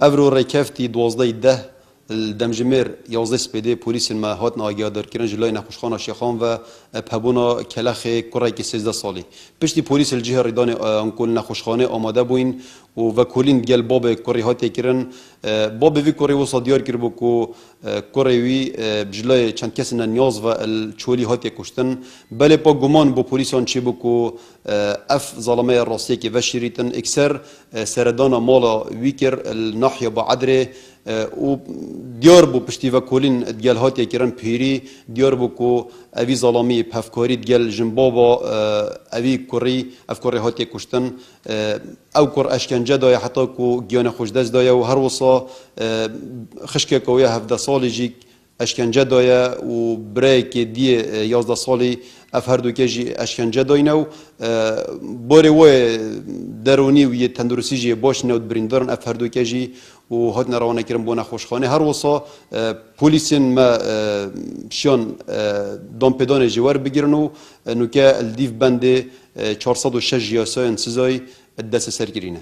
افرو ریکفتی 12 دمجمر 11 سپیده پلیس ما هات ناگهدار کردن جلوی نخوشخانه شیخان و پبونا کلخ کرای که 13 سالی پشتی پلیس الجهه ریدان انکل نخوشخانه آماده بوین و کلین گل باب کری هات کردن باب وی کری و صدیار کرد بو کو کری وی جلوی چند کس نیاز و چولی هات کشتن بله با گمان بو پلیس آن چی بو کو اف ظلمه راستی که وشریتن اکثر سردان مالا ویکر الناحیه با عدره و دیار بو پشتی و کلین دیال هاتی کردن پیری دیار بو کو اوی ظلامی پفکاری دیال جنبابا اوی کری افکاری هاتی کشتن او کر اشکنجه دای حتی کو گیان خوشدست دای و هر وصا خشکه کوی 17 سالی جی اشکنجه دای و برای که دی 11 سالی اف هر دو کجی اشکنجه داینو باره و درونی و یه تندرسی جی باش نود بریندارن اف هر دو کجی و هات نروانه کرن بو نخوشخانه هر وصا پلیسین ما شان دامپدان جوار بگیرن و نوکه الدیف بنده 406 جیاسای انسزای دست سرگیرینه